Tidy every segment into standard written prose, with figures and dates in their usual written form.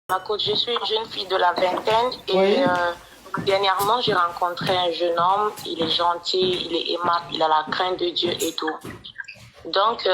Ma coach, je suis une jeune fille de la vingtaine et Oui. dernièrement, j'ai rencontré un jeune homme. Il est gentil, il est aimable, il a la crainte de Dieu et tout. Donc,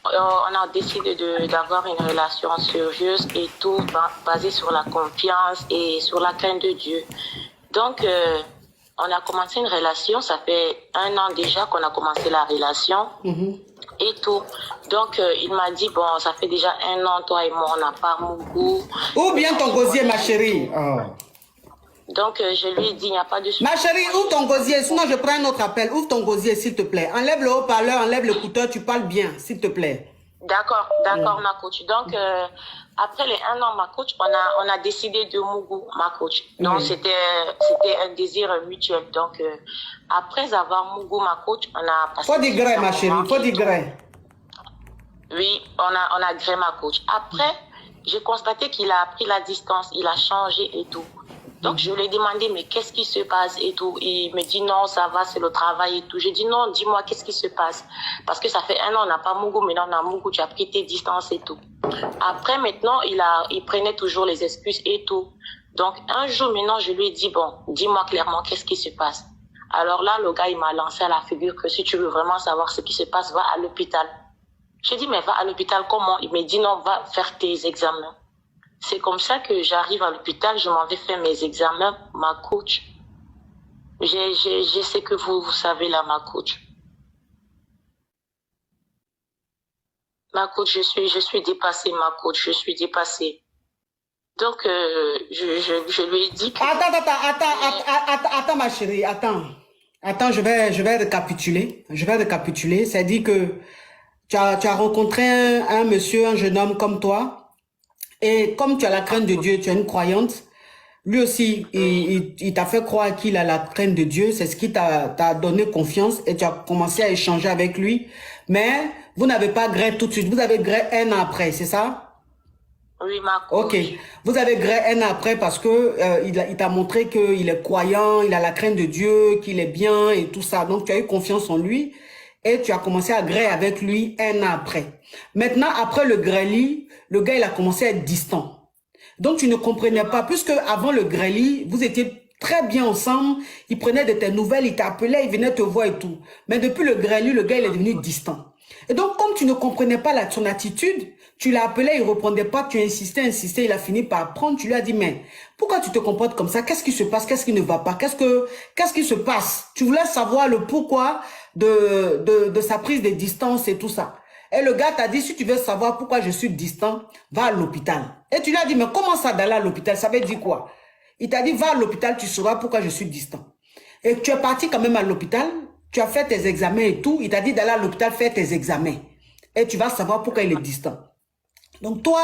on a décidé d'avoir une relation sérieuse et tout, basée sur la confiance et sur la crainte de Dieu. Donc, on a commencé une relation, ça fait 1 an déjà qu'on a commencé la relation. Et tout. Donc, il m'a dit, bon, ça fait déjà 1 an, toi et moi, on n'a pas mon goût. Ouvre bien ton gosier, ma chérie. Oh. Donc, je lui ai dit, il n'y a pas de souci. Ma chérie, ouvre ton gosier, sinon je prends un autre appel. Ouvre ton gosier, s'il te plaît. Enlève le haut-parleur, enlève l'écouteur, tu parles bien, s'il te plaît. D'accord, ma coach. Donc, après les 1 an, ma coach, on a décidé de Mougou, ma coach. Donc, c'était un désir mutuel. Donc, après avoir Mougou, ma coach, on a passé... Faut dire gré, ma chérie, faut dire gré. Oui, on a gré, ma coach. Après, j'ai constaté qu'il a pris la distance, il a changé et tout. Donc, je lui ai demandé, mais qu'est-ce qui se passe et tout. Il me dit, non, ça va, c'est le travail et tout. J'ai dit, non, dis-moi, qu'est-ce qui se passe? Parce que ça fait 1 an, on n'a pas Mougou, maintenant on a Mougou, tu as pris tes distances et tout. Après, maintenant, il prenait toujours les excuses et tout. Donc, un jour, maintenant, je lui ai dit, bon, dis-moi clairement, qu'est-ce qui se passe? Alors là, le gars, il m'a lancé à la figure que si tu veux vraiment savoir ce qui se passe, va à l'hôpital. J'ai dit, mais va à l'hôpital comment? Il m'a dit, non, va faire tes examens. C'est comme ça que j'arrive à l'hôpital, je m'en vais faire mes examens, ma coach. Je sais que vous savez là, ma coach. Ma coach, je suis dépassée, ma coach, je suis dépassée. Donc, je lui ai dit que... Attends, ma chérie, attends. Attends, je vais récapituler. C'est-à-dire que tu as rencontré un monsieur, un jeune homme comme toi. Et comme tu as la crainte de Dieu, tu es une croyante, lui aussi, il t'a fait croire qu'il a la crainte de Dieu, c'est ce qui t'a donné confiance et tu as commencé à échanger avec lui. Mais vous n'avez pas gré tout de suite, vous avez gré 1 an après, c'est ça? Oui, ma coach. Ok, vous avez gré 1 an après parce que il t'a montré qu'il est croyant, il a la crainte de Dieu, qu'il est bien et tout ça. Donc tu as eu confiance en lui et tu as commencé à gré avec lui 1 an après. Maintenant, après le grêlis, le gars, il a commencé à être distant. Donc, tu ne comprenais pas, puisque avant le grêlis, vous étiez très bien ensemble, il prenait de tes nouvelles, il t'appelait, il venait te voir et tout. Mais depuis le grêlis, le gars, il est devenu distant. Et donc, comme tu ne comprenais pas son attitude, tu l'as appelé, il ne répondait pas, tu insistais, il a fini par apprendre, tu lui as dit, mais pourquoi tu te comportes comme ça? Qu'est-ce qui se passe? Qu'est-ce qui ne va pas? Qu'est-ce qui se passe? Tu voulais savoir le pourquoi de sa prise de distance et tout ça. Et le gars t'a dit, si tu veux savoir pourquoi je suis distant, va à l'hôpital. Et tu lui as dit, mais comment ça d'aller à l'hôpital? Ça veut dire quoi? Il t'a dit, va à l'hôpital, tu sauras pourquoi je suis distant. Et tu es parti quand même à l'hôpital, tu as fait tes examens et tout. Il t'a dit d'aller à l'hôpital faire tes examens. Et tu vas savoir pourquoi il est distant. Donc toi,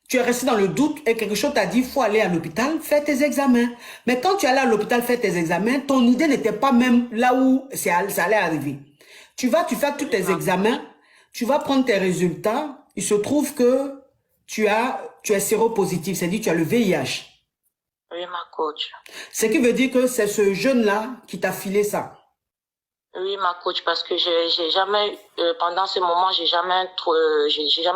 tu es resté dans le doute et quelque chose t'a dit, il faut aller à l'hôpital, faire tes examens. Mais quand tu es allé à l'hôpital faire tes examens, ton idée n'était pas même là où ça allait arriver. Tu fais tous tes examens. Tu vas prendre tes résultats, il se trouve que tu es séropositif, c'est-à-dire tu as le VIH. Oui, ma coach. Ce qui veut dire que c'est ce jeune-là qui t'a filé ça. Oui, ma coach, parce que j'ai jamais, pendant ce moment, j'ai jamais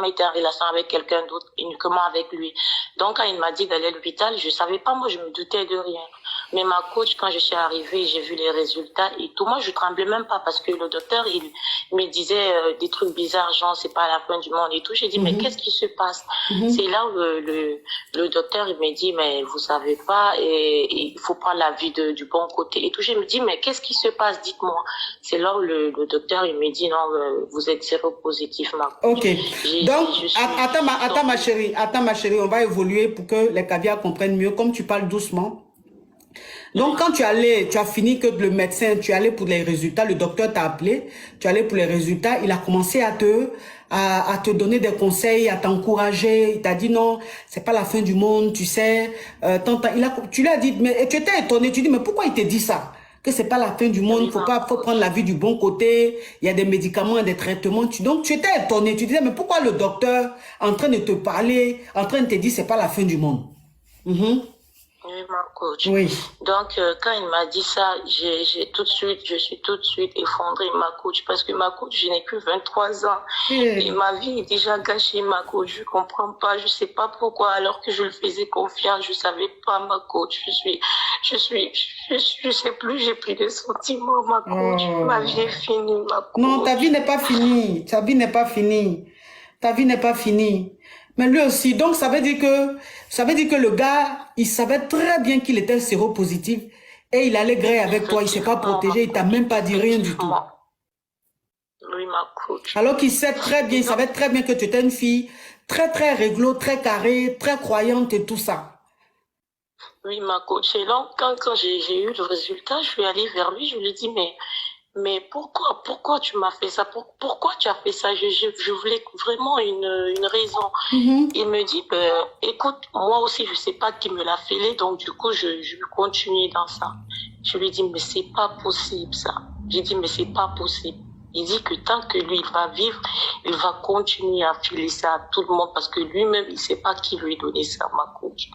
été en relation avec quelqu'un d'autre, uniquement avec lui. Donc, quand il m'a dit d'aller à l'hôpital, je savais pas, moi, je me doutais de rien. Mais ma coach, quand je suis arrivée, j'ai vu les résultats et tout. Moi, je tremblais même pas parce que le docteur, il me disait des trucs bizarres, genre, c'est pas la fin du monde et tout. J'ai dit, mais qu'est-ce qui se passe? C'est là où le docteur, il me dit, mais vous savez pas, et il faut prendre la vie du bon côté et tout. Je me dis, mais qu'est-ce qui se passe? Dites-moi. C'est là où le docteur, il me dit, non, vous êtes séropositif, ma coach. Ok. Donc, attends, ma chérie, on va évoluer pour que les caviars comprennent mieux, comme tu parles doucement. Donc, quand tu as fini que le médecin, tu es allé pour les résultats, le docteur t'a appelé, tu es allé pour les résultats, il a commencé à te donner des conseils, à t'encourager, il t'a dit non, c'est pas la fin du monde, tu sais, tu lui as dit, mais tu étais étonné, tu dis, mais pourquoi il te dit ça? Que c'est pas la fin du monde, faut prendre la vie du bon côté, il y a des médicaments, des traitements, donc tu étais étonné, tu disais, mais pourquoi le docteur, en train de te parler, en train de te dire, c'est pas la fin du monde? Oui, ma coach. Oui. Donc, quand il m'a dit ça, je suis tout de suite effondrée, ma coach, parce que ma coach, je n'ai que 23 ans. Et ma vie est déjà gâchée, ma coach. Je comprends pas, je sais pas pourquoi, alors que je le faisais confiance, je savais pas, ma coach. Je sais plus, j'ai plus de sentiments, ma coach. Ma vie est finie, ma coach. Non, ta vie n'est pas finie. Ta vie n'est pas finie. Ta vie n'est pas finie. Mais lui aussi, donc ça veut dire que le gars, il savait très bien qu'il était séropositif et il allait gré avec toi, il s'est pas protégé, il t'a même pas dit rien du tout. Oui, ma coach. Alors qu'il sait très bien, il savait très bien que tu étais une fille très très réglo, très carrée, très croyante et tout ça. Oui, ma coach. Et donc, quand j'ai eu le résultat, je suis allée vers lui, je lui ai dit, mais pourquoi tu m'as fait ça? Pourquoi tu as fait ça? Je voulais vraiment une raison. Il me dit, écoute, moi aussi, je sais pas qui me l'a fait, donc du coup, je vais continuer dans ça. Je lui ai dit, mais c'est pas possible, ça. J'ai dit, mais c'est pas possible. Il dit que tant que lui, il va vivre, il va continuer à filer ça à tout le monde parce que lui-même, il sait pas qui lui donner ça, ma coach.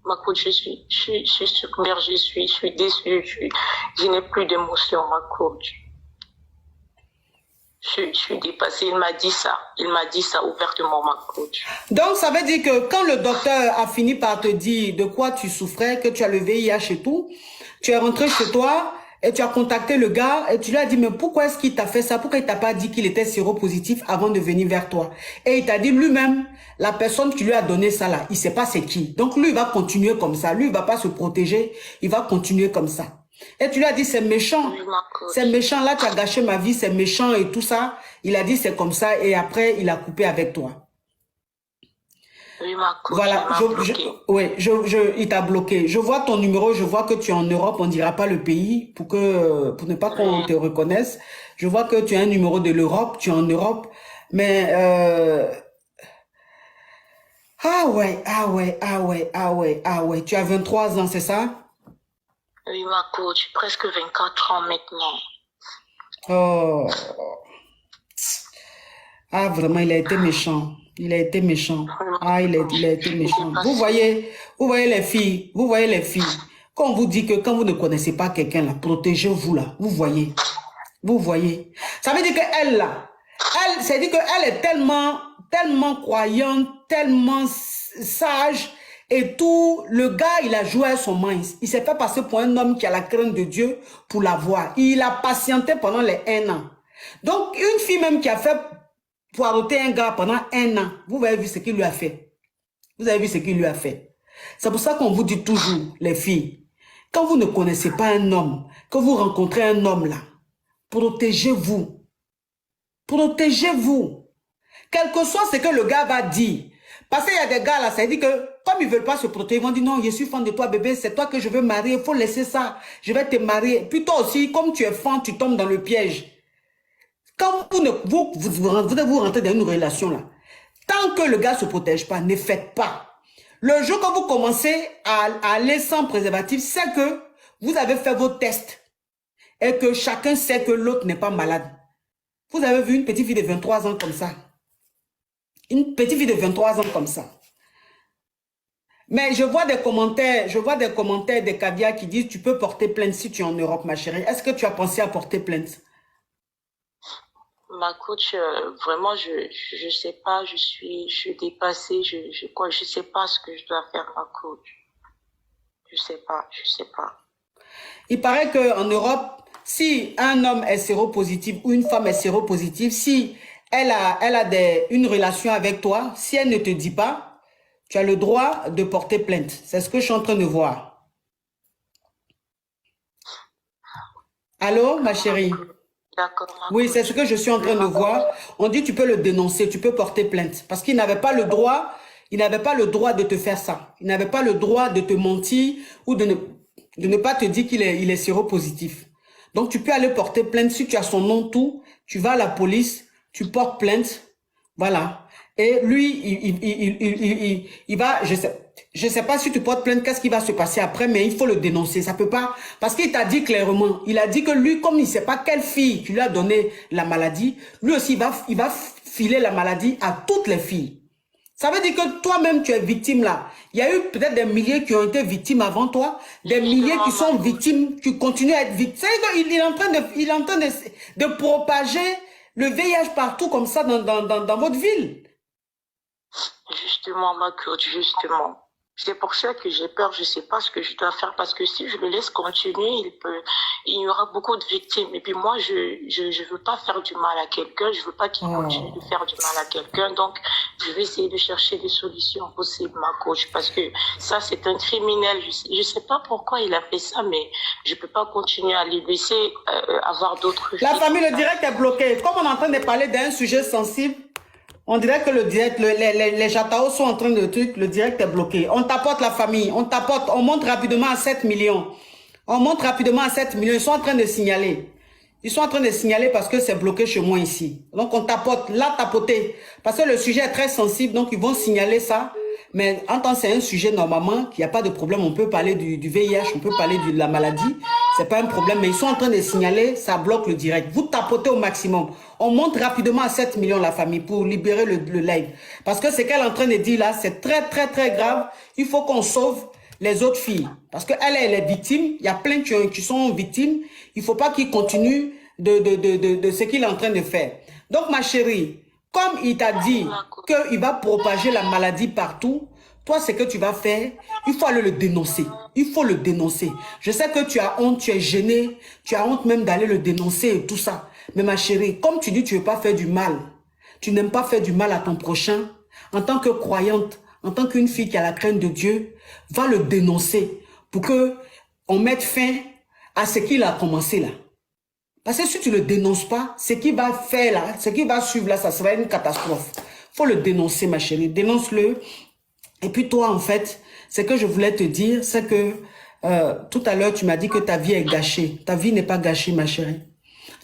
Ma coach, je suis submergée, je suis déçue, je n'ai plus d'émotion, ma coach. Je suis dépassée, il m'a dit ça ouvertement, ma coach. Donc, ça veut dire que quand le docteur a fini par te dire de quoi tu souffrais, que tu as le VIH et tout, tu es rentré chez toi et tu as contacté le gars et tu lui as dit, mais pourquoi est-ce qu'il t'a fait ça? Pourquoi il t'a pas dit qu'il était séropositif avant de venir vers toi? Et il t'a dit lui-même, la personne qui lui a donné ça là, il sait pas c'est qui. Donc lui, il va continuer comme ça. Lui, il va pas se protéger. Il va continuer comme ça. Et tu lui as dit, c'est méchant. Oui, c'est méchant. Là, tu as gâché ma vie, c'est méchant et tout ça. Il a dit, c'est comme ça. Et après, il a coupé avec toi. Oui, ma coach, voilà, il t'a bloqué. Je vois ton numéro, je vois que tu es en Europe, on dira pas le pays pour ne pas qu'on te reconnaisse. Je vois que tu as un numéro de l'Europe, tu es en Europe, mais ah ouais, tu as 23 ans, c'est ça? Oui, ma coach, presque 24 ans maintenant. Oh. Ah, vraiment, il a été méchant. Il a été méchant. Ah, il a été méchant. Vous voyez les filles. Quand on vous dit que quand vous ne connaissez pas quelqu'un là, protégez-vous là. Vous voyez. Ça veut dire qu'elle là, ça veut dire qu'elle est tellement croyante, tellement sage et tout. Le gars, il a joué à son mince. Il s'est fait passer pour un homme qui a la crainte de Dieu pour l'avoir. Il a patienté pendant les 1 an. Donc, une fille même qui a fait poireauter un gars pendant 1 an. Vous avez vu ce qu'il lui a fait. C'est pour ça qu'on vous dit toujours, les filles, quand vous ne connaissez pas un homme, quand vous rencontrez un homme là, protégez-vous. Quel que soit ce que le gars va dire. Parce qu'il y a des gars là, ça dit que comme ils ne veulent pas se protéger, ils vont dire non, je suis fan de toi bébé, c'est toi que je veux marier, il faut laisser ça, je vais te marier. Puis toi aussi, comme tu es fan, tu tombes dans le piège. Quand vous rentrez dans une relation là, tant que le gars ne se protège pas, ne faites pas. Le jour que vous commencez à aller sans préservatif, c'est que vous avez fait vos tests et que chacun sait que l'autre n'est pas malade. Vous avez vu une petite fille de 23 ans comme ça. Mais je vois des commentaires des caviars qui disent tu peux porter plainte si tu es en Europe, ma chérie. Est-ce que tu as pensé à porter plainte? Ma coach, vraiment, je sais pas, je suis dépassée, je sais pas ce que je dois faire, ma coach. Je sais pas. Il paraît qu'en Europe, si un homme est séropositif ou une femme est séropositive, si elle a une relation avec toi, si elle ne te dit pas, tu as le droit de porter plainte. C'est ce que je suis en train de voir. Allô, ma chérie? D'accord. Oui, c'est ce que je suis en train de voir. On dit tu peux le dénoncer, tu peux porter plainte. Parce qu'il n'avait pas le droit, de te faire ça. Il n'avait pas le droit de te mentir ou de ne pas te dire qu'il est séropositif. Donc tu peux aller porter plainte. Si tu as son nom, tout, tu vas à la police, tu portes plainte. Voilà. Et lui, il va, je sais pas si tu portes plainte, qu'est-ce qui va se passer après, mais il faut le dénoncer. Ça peut pas, parce qu'il t'a dit clairement, il a dit que lui, comme il sait pas quelle fille tu lui as donné la maladie, lui aussi, il va filer la maladie à toutes les filles. Ça veut dire que toi-même, tu es victime là. Il y a eu peut-être des milliers qui ont été victimes avant toi, des milliers qui sont victimes, qui continuent à être victimes. C'est-à-dire qu'il est en train de propager le VIH partout comme ça dans votre ville. Justement, ma coach, justement. C'est pour ça que j'ai peur, je sais pas ce que je dois faire parce que si je le laisse continuer, il y aura beaucoup de victimes. Et puis moi, je veux pas faire du mal à quelqu'un, je veux pas qu'il continue de faire du mal à quelqu'un. Donc, je vais essayer de chercher des solutions possibles, ma coach, parce que ça, c'est un criminel. Je sais pas pourquoi il a fait ça, mais je peux pas continuer à les laisser avoir d'autres La vies. famille, le direct est bloqué. Comme on est en train de parler d'un sujet sensible, on dirait que le direct, les Jatao sont en train de truc, le direct est bloqué. On tapote la famille, on tapote, on monte rapidement à 7 millions. On monte rapidement à 7 millions, ils sont en train de signaler. Ils sont en train de signaler parce que c'est bloqué chez moi ici. Donc on tapote, là tapoter. Parce que le sujet est très sensible, donc ils vont signaler ça. Mais en tant que c'est un sujet normalement, qu'il n'y a pas de problème, on peut parler du VIH, on peut parler de la maladie. C'est pas un problème, mais ils sont en train de signaler, ça bloque le direct. Vous tapotez au maximum. On monte rapidement à 7 millions la famille pour libérer le live. Parce que ce qu'elle est en train de dire là, c'est très très très grave. Il faut qu'on sauve les autres filles. Parce qu'elle, elle est victime. Il y a plein qui sont victimes. Il ne faut pas qu'ils continuent de ce qu'il est en train de faire. Donc ma chérie, comme il t'a dit qu'il va propager la maladie partout, toi, ce que tu vas faire, il faut aller le dénoncer. Il faut le dénoncer. Je sais que tu as honte, tu es gênée, tu as honte même d'aller le dénoncer et tout ça. Mais ma chérie, comme tu dis, tu ne veux pas faire du mal. Tu n'aimes pas faire du mal à ton prochain. En tant que croyante, en tant qu'une fille qui a la crainte de Dieu, va le dénoncer pour que on mette fin à ce qu'il a commencé là. Parce que si tu ne le dénonces pas, ce qu'il va faire là, ce qu'il va suivre là, ça sera une catastrophe. Il faut le dénoncer, ma chérie. Dénonce-le. Et puis toi, en fait, ce que je voulais te dire, c'est que tout à l'heure, tu m'as dit que ta vie est gâchée. Ta vie n'est pas gâchée, ma chérie.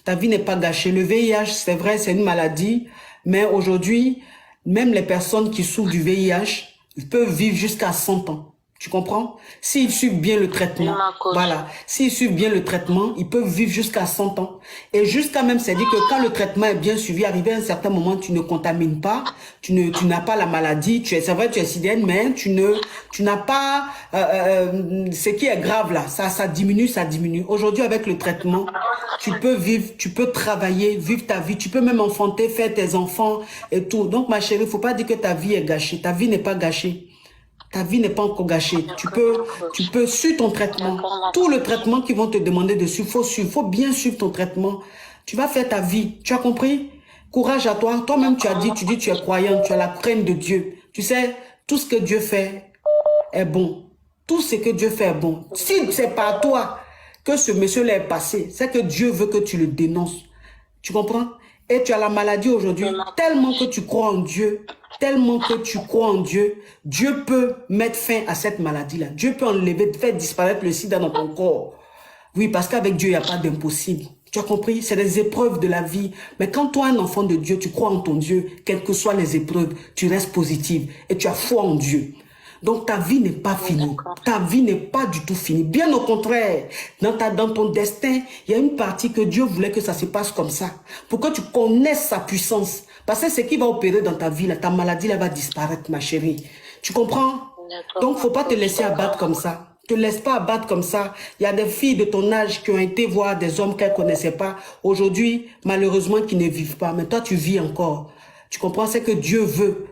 Ta vie n'est pas gâchée. Le VIH, c'est vrai, c'est une maladie. Mais aujourd'hui, même les personnes qui souffrent du VIH, ils peuvent vivre jusqu'à 100 ans. Tu comprends? S'ils suivent bien le traitement, voilà. S'ils suivent bien le traitement, ils peuvent vivre jusqu'à 100 ans. Et jusqu'à même, c'est dit que quand le traitement est bien suivi, arrivé à un certain moment, tu ne contamines pas, tu n'as pas la maladie, c'est vrai, tu es SIDA, mais tu n'as pas ce qui est grave là. Ça diminue, ça diminue. Aujourd'hui, avec le traitement, tu peux vivre, tu peux travailler, vivre ta vie, tu peux même enfanter, faire tes enfants et tout. Donc, ma chérie, faut pas dire que ta vie est gâchée. Ta vie n'est pas gâchée. Ta vie n'est pas encore gâchée. Tu peux suivre ton traitement. Tout le traitement qu'ils vont te demander de suivre, faut bien suivre ton traitement. Tu vas faire ta vie. Tu as compris? Courage à toi. Toi-même, tu dis tu es croyant, tu as la crainte de Dieu. Tu sais, tout ce que Dieu fait est bon. Tout ce que Dieu fait est bon. Si c'est par toi que ce monsieur-là est passé, c'est que Dieu veut que tu le dénonces. Tu comprends? Et tu as la maladie aujourd'hui, tellement que tu crois en Dieu, tellement que tu crois en Dieu, Dieu peut mettre fin à cette maladie-là. Dieu peut enlever, faire disparaître le sida dans ton corps. Oui, parce qu'avec Dieu, il n'y a pas d'impossible. Tu as compris? C'est des épreuves de la vie. Mais quand toi, un enfant de Dieu, tu crois en ton Dieu, quelles que soient les épreuves, tu restes positive et tu as foi en Dieu. Donc ta vie n'est pas finie. Ta vie n'est pas du tout finie. Bien au contraire, dans ton destin, il y a une partie que Dieu voulait que ça se passe comme ça. Pour que tu connaisses sa puissance. Parce que ce qui va opérer dans ta vie, là, ta maladie là, va disparaître, ma chérie. Tu comprends? Donc, faut pas te laisser abattre comme ça. Te laisse pas abattre comme ça. Il y a des filles de ton âge qui ont été voir des hommes qu'elles connaissaient pas. Aujourd'hui, malheureusement, qui ne vivent pas. Mais toi, tu vis encore. Tu comprends? C'est que Dieu veut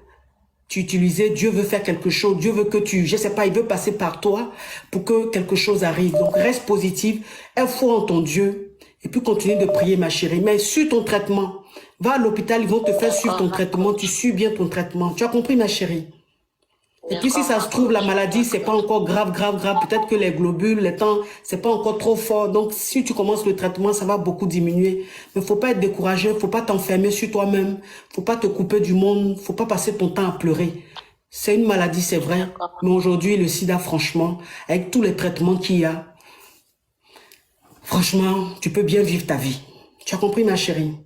t'utiliser. Dieu veut faire quelque chose. Dieu veut que je sais pas, il veut passer par toi pour que quelque chose arrive. Donc, reste positive. Aie foi en ton Dieu. Et puis, continue de prier, ma chérie. Mais suis ton traitement. Va à l'hôpital, ils vont te faire suivre ton traitement. Tu suis bien ton traitement. Tu as compris, ma chérie? Et puis si ça se trouve, la maladie, c'est pas encore grave. Peut-être que les globules, les temps, c'est pas encore trop fort. Donc, si tu commences le traitement, ça va beaucoup diminuer. Mais faut pas être découragé, faut pas t'enfermer sur toi-même, faut pas te couper du monde, faut pas passer ton temps à pleurer. C'est une maladie, c'est vrai. Mais aujourd'hui, le sida, franchement, avec tous les traitements qu'il y a, franchement, tu peux bien vivre ta vie. Tu as compris, ma chérie?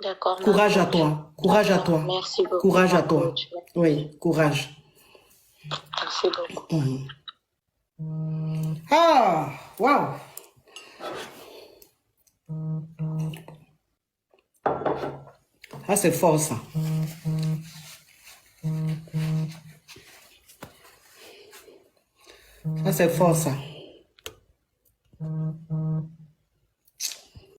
D'accord. Courage à toi. Courage à toi. Merci beaucoup. Courage à toi. Oui, courage. Merci beaucoup. Ah, waouh. Ah, c'est fort ça. Ça, c'est fort, ça.